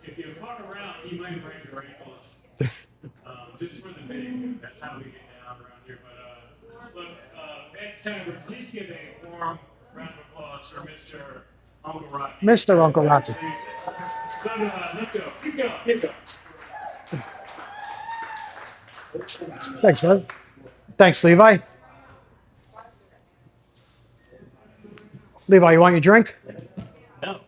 if you fuck around, he might break your ankles. Just for the video. That's how we get down around here. But look, Vance Taggart, please give a warm round of applause for Mr. Uncle Rocky. Mr. Uncle Rocky. Let's go. Keep going. Keep going. Thanks, man. Thanks, Levi. Levi, you want your drink? No.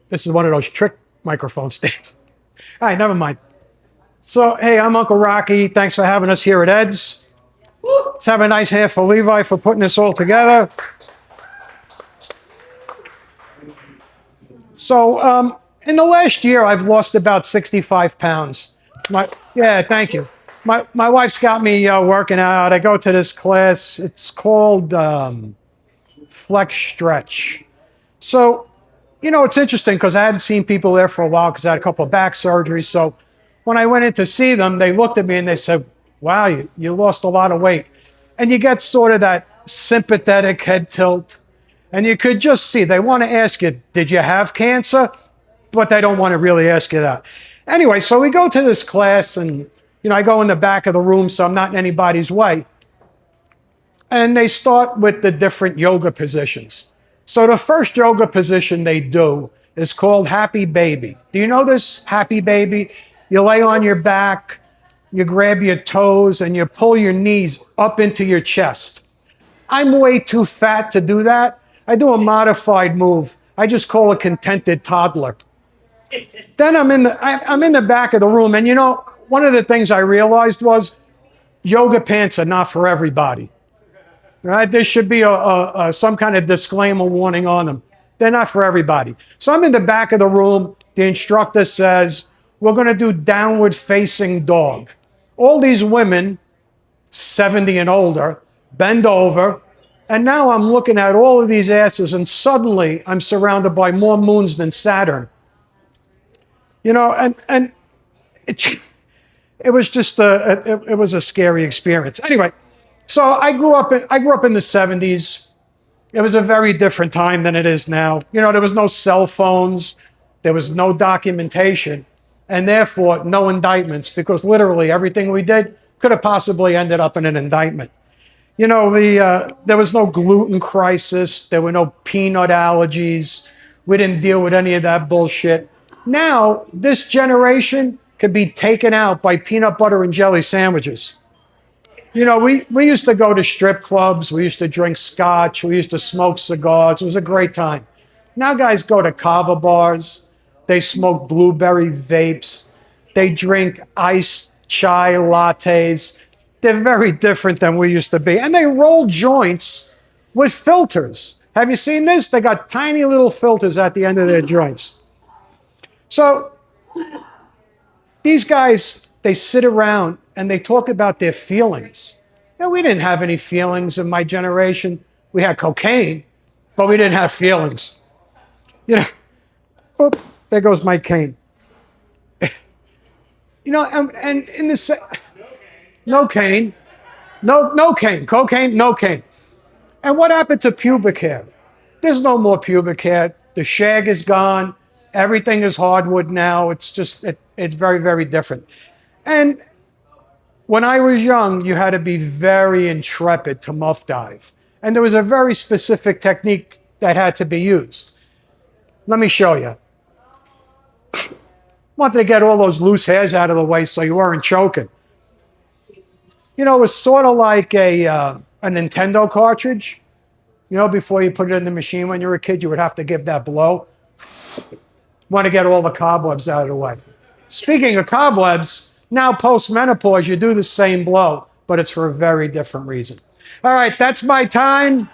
This is one of those trick microphone stands. All right, never mind. So, hey, I'm Uncle Rocky. Thanks for having us here at Ed's. Let's have a nice hand for Levi for putting this all together. So, in the last year, I've lost about 65 pounds. Thank you. My wife's got me working out. I go to this class. It's called Flex Stretch. So, you know, it's interesting because I hadn't seen people there for a while because I had a couple of back surgeries. So when I went in to see them, they looked at me and they said, wow, you lost a lot of weight. And you get sort of that sympathetic head tilt. And you could just see, they want to ask you, did you have cancer? But they don't want to really ask you that. Anyway, so we go to this class and, you know, I go in the back of the room so I'm not in anybody's way. And they start with the different yoga positions. So the first yoga position they do is called Happy Baby. Do you know this Happy Baby? You lay on your back, you grab your toes, and you pull your knees up into your chest. I'm way too fat to do that. I do a modified move. I just call it contented toddler. Then I'm in the back of the room, and you know, one of the things I realized was yoga pants are not for everybody. Right? There should be some kind of disclaimer warning on them. They're not for everybody. So I'm in the back of the room. The instructor says, we're going to do downward facing dog. All these women, 70 and older, bend over. And now I'm looking at all of these asses, and suddenly I'm surrounded by more moons than Saturn. You know, and it was just it was a scary experience. Anyway, so I grew up in the 70s. It was a very different time than it is now. You know, there was no cell phones, there was no documentation, and therefore no indictments, because literally everything we did could have possibly ended up in an indictment. You know, there was no gluten crisis, there were no peanut allergies. We didn't deal with any of that bullshit. Now, this generation could be taken out by peanut butter and jelly sandwiches. You know, we used to go to strip clubs. We used to drink scotch. We used to smoke cigars. It was a great time. Now guys go to kava bars. They smoke blueberry vapes. They drink iced chai lattes. They're very different than we used to be. And they roll joints with filters. Have you seen this? They got tiny little filters at the end of their joints. So these guys, they sit around and they talk about their feelings. You know, we didn't have any feelings in my generation. We had cocaine, but we didn't have feelings. You know, oop, there goes my cane. You know, and in the no cane, no cane, cocaine, no cane. And what happened to pubic hair? There's no more pubic hair. The shag is gone. Everything is hardwood now. It's just, it's very, very different. And when I was young, you had to be very intrepid to muff dive. And there was a very specific technique that had to be used. Let me show you. Wanted to get all those loose hairs out of the way so you weren't choking. You know, it was sort of like a Nintendo cartridge. You know, before you put it in the machine when you were a kid, you would have to give that blow. Want to get all the cobwebs out of the way. Speaking of cobwebs, now post-menopause, you do the same blow, but it's for a very different reason. All right, that's my time.